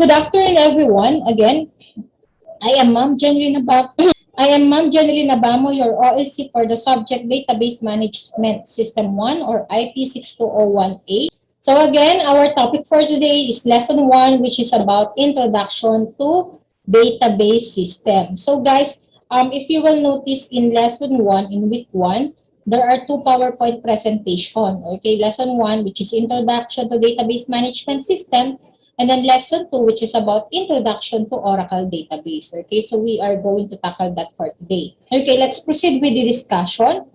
Good afternoon, everyone. Again, I am Ma'am Jeneline Abamo. I am Ma'am Jeneline Abamo, your OSC for the subject Database Management System 1 or IP 6201A. So again, our topic for today is Lesson 1, which is about Introduction to Database System. So guys, if you will notice in Lesson 1, in week 1, there are two PowerPoint presentation. Okay, Lesson 1, which is Introduction to Database Management System, and then lesson 2, which is about introduction to Oracle database. Okay, so we are going to tackle that for today. Okay, let's proceed with the discussion.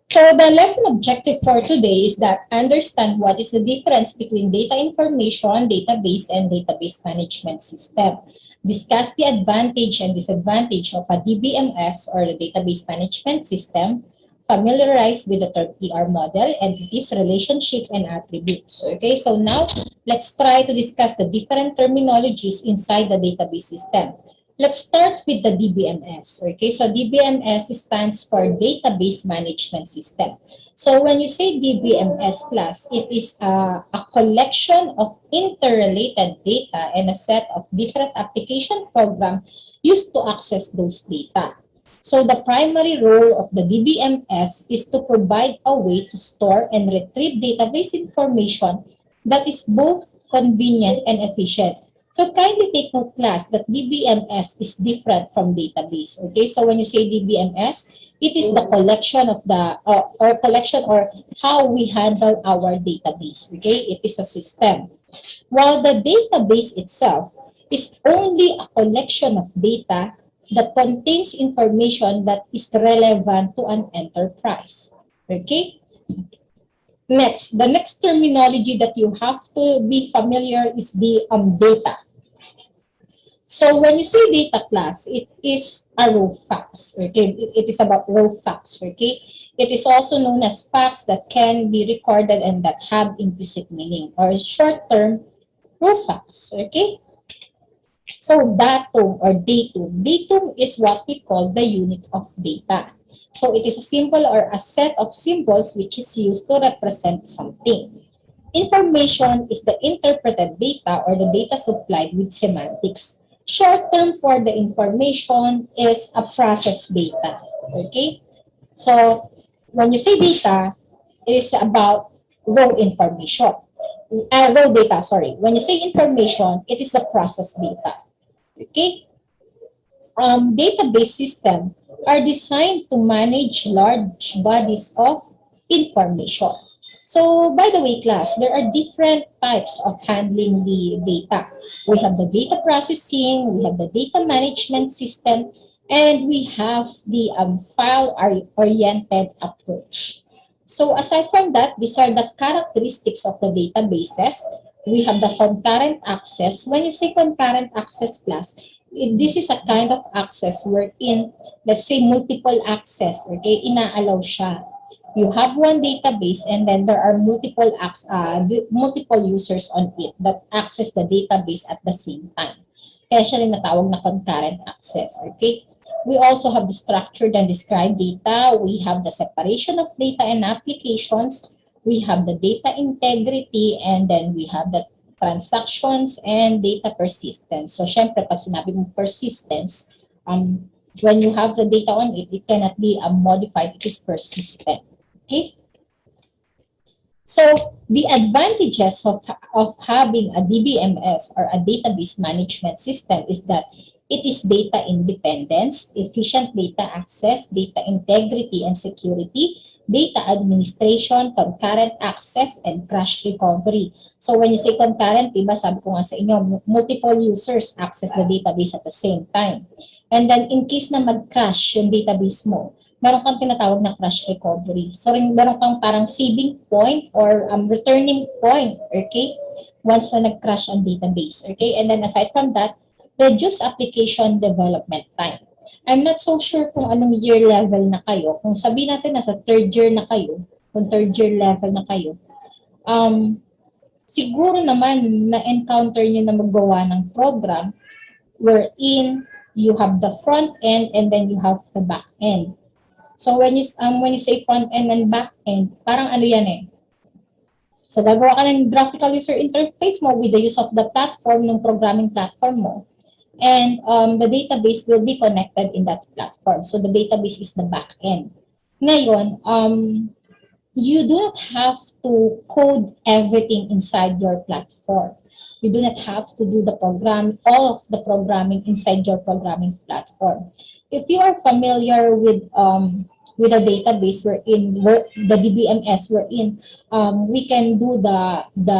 So the lesson objective for today is that understand what is the difference between data information, database, and database management system. Discuss the advantage and disadvantage of a DBMS or the database management system. Familiarize with the term ER model, entities, relationship, and attributes. Okay, so now let's try to discuss the different terminologies inside the database system. Let's start with the DBMS. Okay, so DBMS stands for Database Management System. So when you say DBMS class, it is a collection of interrelated data and a set of different application programs used to access those data. So the primary role of the DBMS is to provide a way to store and retrieve database information that is both convenient and efficient. So kindly take note, class, that DBMS is different from database. Okay, so when you say DBMS, it is the collection of the or how we handle our database. Okay, it is a system. While the database itself is only a collection of data that contains information that is relevant to an enterprise. Okay? Next, the next terminology that you have to be familiar is the data. So when you say data class, it is a raw facts. Okay? It is about raw facts. Okay? It is also known as facts that can be recorded and that have implicit meaning, or short term raw facts. Okay? So datum or datum. Datum is what we call the unit of data. So it is a symbol or a set of symbols which is used to represent something. Information is the interpreted data or the data supplied with semantics. Short term for the information is a process data. Okay? So when you say data, it is about raw information. Raw data, sorry. When you say information, it is the process data. Okay? Database systems are designed to manage large bodies of information. So, by the way, class, there are different types of handling the data. We have the data processing, we have the data management system, and we have the file-oriented approach. So, aside from that, these are the characteristics of the databases. We have the concurrent access. When you say concurrent access class, this is a kind of access wherein, let's say, multiple access, okay, ina-allow siya. You have one database and then there are multiple users on it that access the database at the same time. Kaya siya rin natawag na concurrent access, okay? We also have the structured and described data. We have the separation of data and applications. We have the data integrity, and then we have the transactions and data persistence. So, syempre, pag sinabi mo persistence, when you have the data on it, it cannot be modified. It is persistent. Okay? So, the advantages of having a DBMS or a database management system is that it is data independence, efficient data access, data integrity and security, data administration, concurrent access, and crash recovery. So when you say concurrent, diba, sabi ko nga sa inyo, multiple users access the database at the same time. And then in case na mag-crash yung database mo, meron kang tinatawag na crash recovery. So meron kang parang saving point or returning point, okay, once na nag-crash ang database. Okay, and then aside from that, reduce application development time. I'm not so sure kung anong year level na kayo. Kung sabihin natin nasa third year na kayo, kung third year level na kayo, siguro naman na-encounter nyo na maggawa ng program wherein you have the front end and then you have the back end. So when you say front end and back end, parang ano yan eh. So, gagawa ka ng graphical user interface mo with the use of the platform, ng programming platform mo. And the database will be connected in that platform. So, the database is the back end. Ngayon, you do not have to code everything inside your platform. You do not have to do the all of the programming inside your programming platform. If you are familiar with a database the DBMS we can do the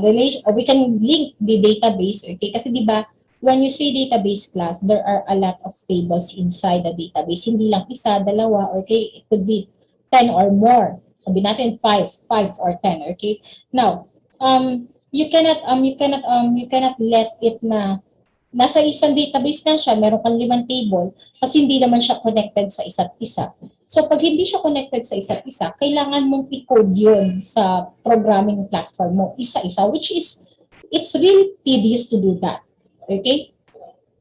relation, or we can link the database, okay? Kasi di ba, when you say database class, there are a lot of tables inside the database. Hindi lang isa, dalawa, okay? It could be 10 or more. Sabi natin 5 or 10, okay? Now, you cannot let it na nasa isang database na siya, meron kang 5 table, kasi hindi naman siya connected sa isa't isa. So, pag hindi siya connected sa isa't isa, kailangan mong i-code yun sa programming platform mo, isa-isa, which is, it's really tedious to do that. Okay?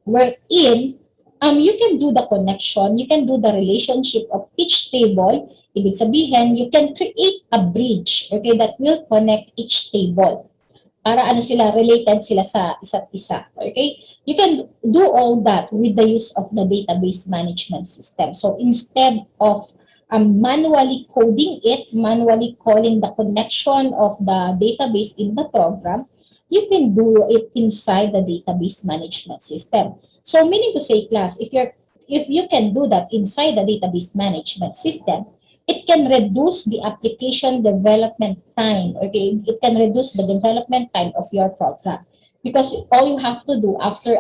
Wherein, you can do the connection, you can do the relationship of each table. Ibig sabihin, you can create a bridge, okay, that will connect each table. Para sila, related sila sa isa't isa. Okay? You can do all that with the use of the database management system. So instead of manually coding it, manually calling the connection of the database in the program, you can do it inside the database management system. So meaning to say, class, if you can do that inside the database management system, it can reduce the application development time, okay? It can reduce the development time of your program. Because all you have to do after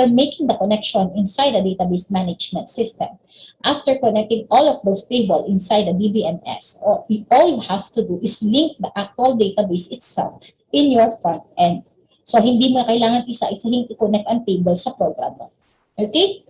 making the connection inside the database management system, after connecting all of those tables inside the DBMS, all you have to do is link the actual database itself in your front end. So, hindi mo kailangan isa-isahin i-connect ang table sa program mo. Okay?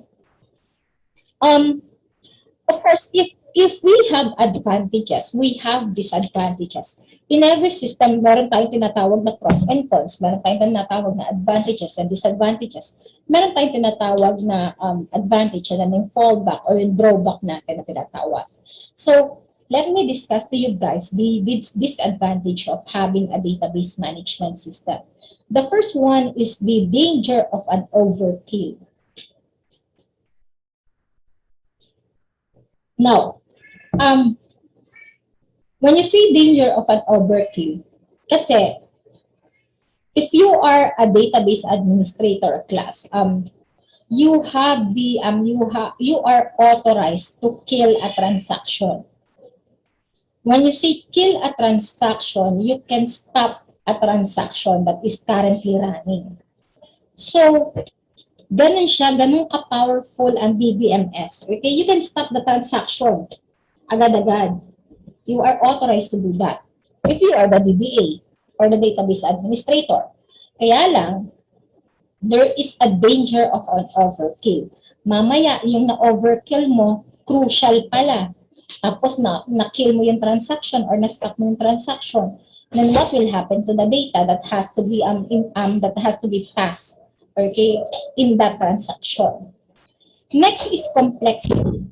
Of course, if we have advantages, we have disadvantages. In every system, meron tayong tinatawag na pros and cons. Meron tayong tinatawag na advantages and disadvantages. Meron tayong tinatawag na advantage na yung fallback or yung drawback natin na tinatawag. So, let me discuss to you guys the disadvantage of having a database management system. The first one is the danger of an overkill. Now, when you see danger of an overkill, kasi if you are a database administrator class, you are authorized to kill a transaction. When you say kill a transaction, you can stop a transaction that is currently running. So, ganun ka-powerful ang DBMS. Okay, you can stop the transaction agad-agad. You are authorized to do that if you are the DBA or the database administrator. Kaya lang, there is a danger of an overkill. Mamaya, yung na-overkill mo, crucial pala. Tapos na-kill mo yung transaction or na-stop mo yung transaction. Then what will happen to the data that has to be passed? Okay, in that transaction. Next is complexity.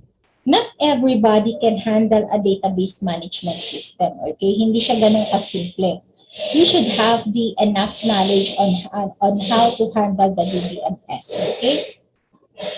Not everybody can handle a database management system. Okay, hindi siya ganun kasimple. You should have the enough knowledge on how to handle the DBMS. Okay.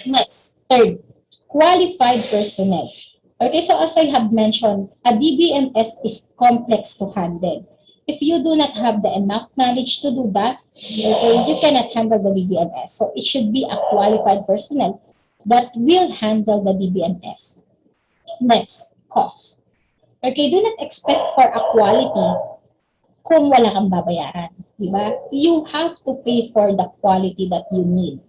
Next, third, qualified personnel. Okay, so as I have mentioned, a DBMS is complex to handle. If you do not have the enough knowledge to do that, okay, you cannot handle the DBMS. So it should be a qualified personnel that will handle the DBMS. Next, cost. Okay, do not expect for a quality kung wala kang babayaran. Diba? You have to pay for the quality that you need.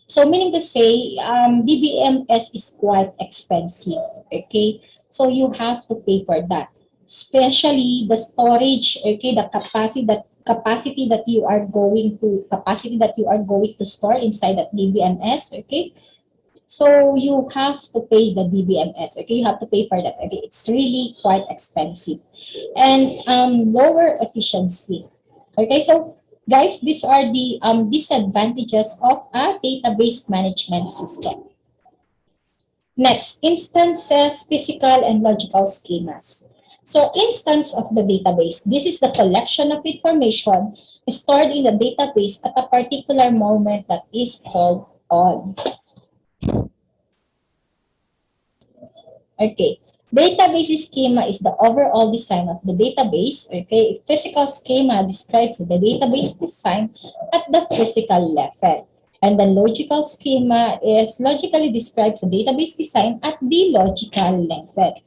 So meaning to say, DBMS is quite expensive. Okay, so you have to pay for that. Especially the storage, okay, the capacity that you are going to store inside that DBMS, okay. So you have to pay the DBMS, okay. You have to pay for that. Okay, it's really quite expensive and lower efficiency. Okay, so guys, these are the disadvantages of a database management system. Next, instances, physical and logical schemas. So instance of the database, this is the collection of information stored in the database at a particular moment that is called on. Okay. Database schema is the overall design of the database. Okay. Physical schema describes the database design at the physical level. And the logical schema is logically describes the database design at the logical level.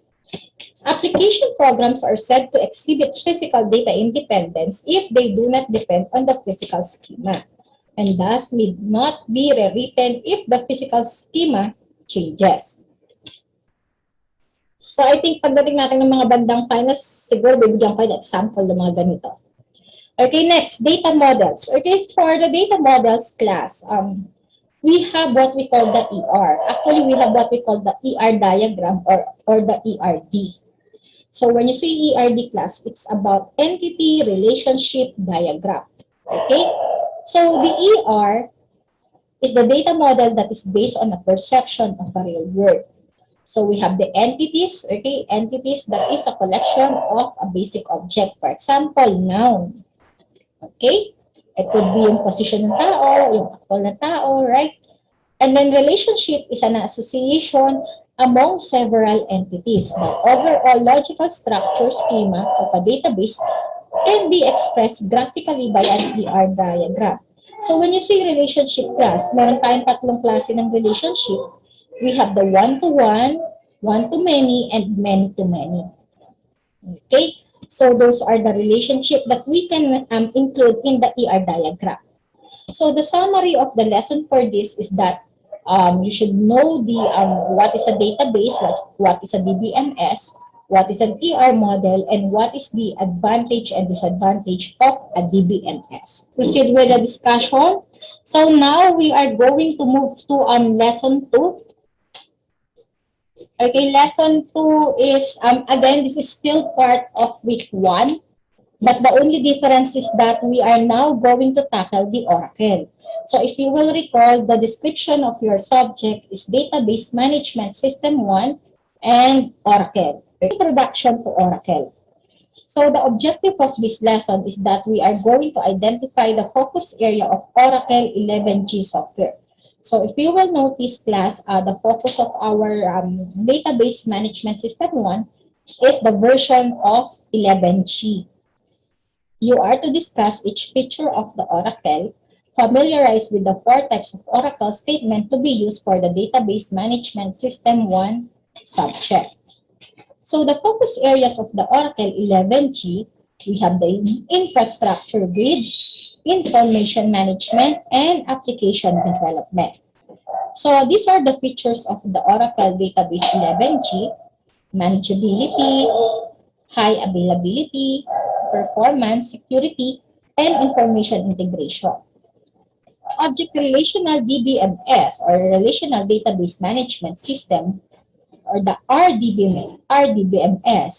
Application programs are said to exhibit physical data independence if they do not depend on the physical schema, and thus need not be rewritten if the physical schema changes. So I think pagdating natin ng mga bandang finals, siguro bibigyan ko ng example ng mga ganito. Okay, next, data models. Okay, for the data models class, we have what we call the ER. Actually, we have what we call the ER diagram or the ERD. So when you say ERD class, it's about entity relationship diagram. Okay, so the ER is the data model that is based on a perception of a real world. So we have the entities, okay, entities that is a collection of a basic object. For example, noun. Okay? It could be yung position ng tao, yung actual na tao, right? And then relationship is an association among several entities. The overall logical structure schema of a database can be expressed graphically by an ER diagram. So when you say relationship class, meron tayong tatlong klase ng relationship. We have the one-to-one, one-to-many, and many-to-many. Okay? So those are the relationship that we can include in the ER diagram. So the summary of the lesson for this is that you should know the what is a database, what is a DBMS, what is an ER model, and what is the advantage and disadvantage of a DBMS. Proceed with the discussion. So now we are going to move to lesson 2. Okay, lesson 2 is, again, this is still part of week 1, but the only difference is that we are now going to tackle the Oracle. So if you will recall, the description of your subject is Database Management System 1 and Oracle. Introduction to Oracle. So the objective of this lesson is that we are going to identify the focus area of Oracle 11G software. So if you will notice, class, the focus of our Database Management System 1 is the version of 11G. You are to discuss each feature of the Oracle, familiarize with the 4 types of Oracle statement to be used for the Database Management System 1 subject. So the focus areas of the Oracle 11G, we have the infrastructure grid, information management, and application development. So these are the features of the Oracle Database 11G: manageability, high availability, performance, security, and information integration. Object Relational DBMS, or Relational Database Management System, or the RDBMS,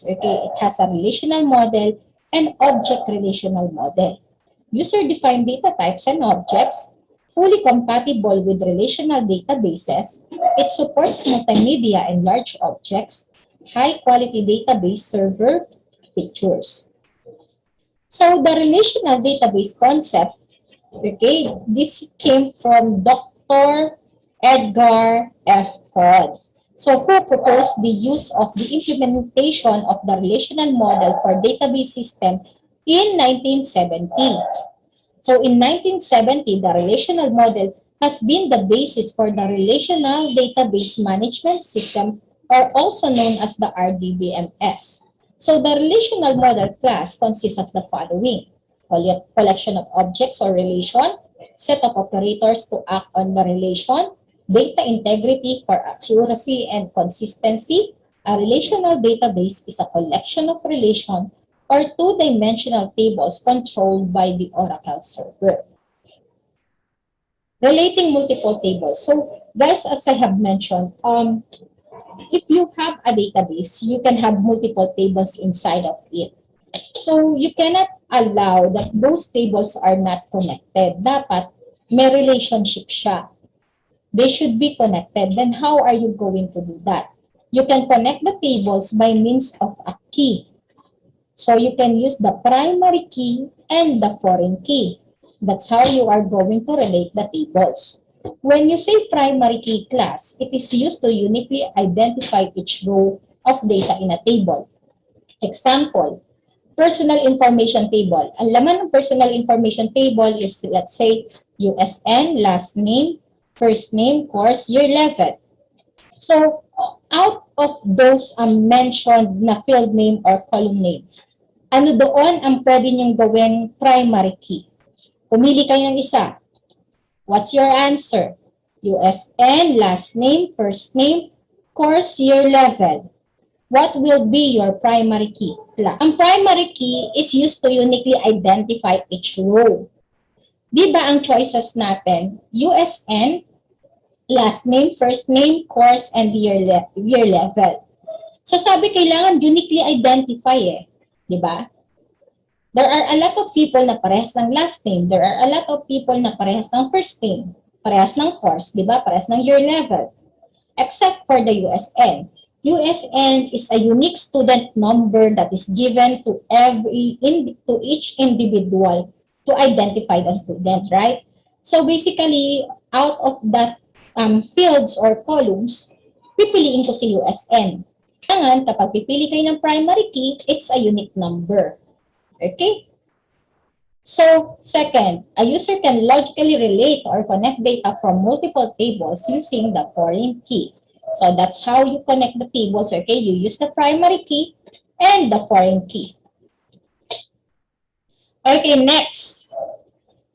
okay, it has a relational model and object relational model. User-defined data types and objects, fully compatible with relational databases. It supports multimedia and large objects, high-quality database server features. So the relational database concept, okay, this came from Dr. Edgar F. Codd. So who proposed the use of the implementation of the relational model for database system in 1970. So in 1970, the relational model has been the basis for the Relational Database Management System, or also known as the RDBMS. So the relational model class consists of the following: collection of objects or relation, set of operators to act on the relation, data integrity for accuracy and consistency. A relational database is a collection of relation or two-dimensional tables controlled by the Oracle server. Relating multiple tables. So guys, as I have mentioned, if you have a database, you can have multiple tables inside of it. So you cannot allow that those tables are not connected. Dapat may relationship siya. They should be connected. Then how are you going to do that? You can connect the tables by means of a key. So you can use the primary key and the foreign key. That's how you are going to relate the tables. When you say primary key class, it is used to uniquely identify each row of data in a table. Example, personal information table. Ang laman ng personal information table is, let's say, USN, last name, first name, course, year, level. So, out of those mentioned na field name or column name, ano doon ang pwede niyong gawing primary key? Pumili kayo ng isa. What's your answer? USN, last name, first name, course, year, level. What will be your primary key? Ang primary key is used to uniquely identify each row. Di ba ang choices natin? USN, last name, first name, course, and year level. So sabi, kailangan uniquely identify Di ba? There are a lot of people na parehas ng last name. There are a lot of people na parehas ng first name. Parehas ng course, di ba? Parehas ng year level. Except for the USN. USN is a unique student number that is given to each individual to identify the student, right? So basically, out of that fields or columns, pipiliin ko si USN. Kailangan, kapag pipili kayo ng primary key, it's a unique number. Okay? So, second, a user can logically relate or connect data from multiple tables using the foreign key. So, that's how you connect the tables, okay? You use the primary key and the foreign key. Okay, next.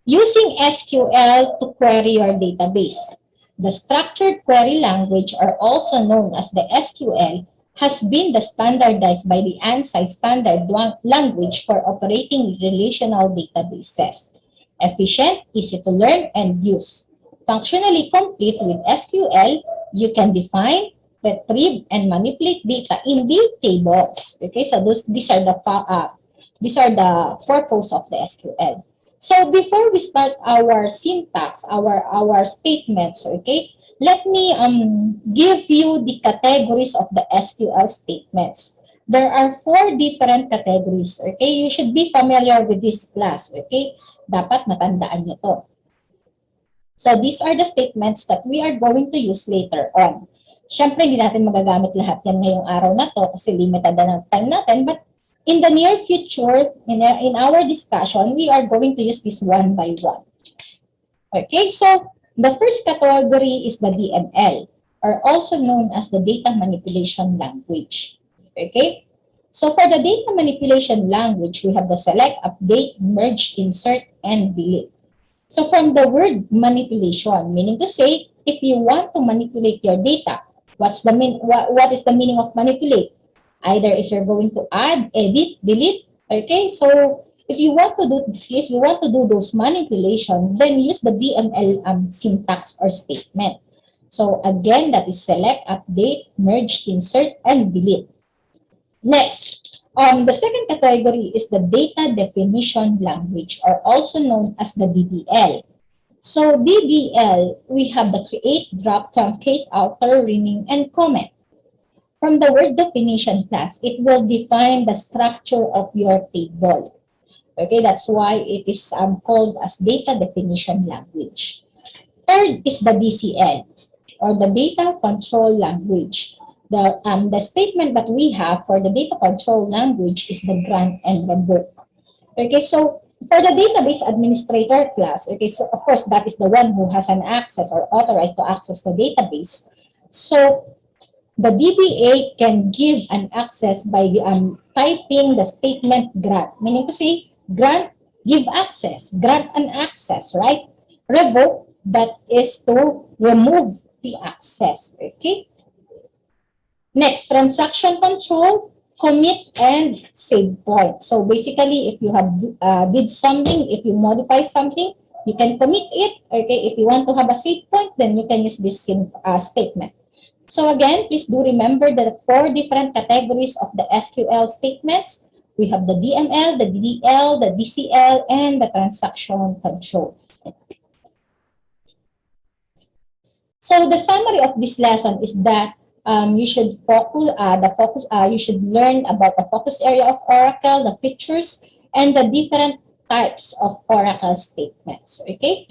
Using SQL to query your database. The structured query language, or also known as the SQL, has been standardized by the ANSI standard language for operating relational databases. Efficient, easy to learn, and use. Functionally complete with SQL, you can define, retrieve, and manipulate data in the tables. Okay, so these are the purpose of the SQL. So before we start our syntax, our statements, okay, let me give you the categories of the SQL statements. There are 4 different categories, okay? You should be familiar with this class, okay? Dapat matandaan nyo to. So these are the statements that we are going to use later on. Siyempre, hindi natin magagamit lahat yan ngayong araw na to kasi limited na ng time natin. But in the near future, in our discussion, we are going to use this one by one. Okay, so the first category is the DML, or also known as the data manipulation language. Okay? So for the data manipulation language, we have the select, update, merge, insert, and delete. So from the word manipulation, meaning to say, if you want to manipulate your data, what is the meaning of manipulate? Either if you're going to add, edit, delete. Okay? So if you want to do those manipulation, then use the DML syntax or statement. So again, that is select, update, merge, insert, and delete. Next, the second category is the data definition language, or also known as the DDL. So DDL, we have the create, drop, truncate, alter, rename, and comment. From the word definition class, it will define the structure of your table. Okay, that's why it is called as data definition language. Third is the DCL, or the data control language. The statement that we have for the data control language is the grant and revoke. Okay, so for the database administrator class, okay, so of course that is the one who has an access or authorized to access the database. So the DBA can give an access by typing the statement grant, meaning to say, grant, give access, grant an access, right? Revoke, that is to remove the access, okay? Next, transaction control, commit, and save point. So basically, if you have did something, if you modify something, you can commit it, okay? If you want to have a save point, then you can use this statement. So again, please do remember the 4 different categories of the SQL statements. We have the DML, the DDL, the DCL, and the transaction control. So the summary of this lesson is that You should you should learn about the focus area of Oracle, the features, and the different types of Oracle statements. Okay.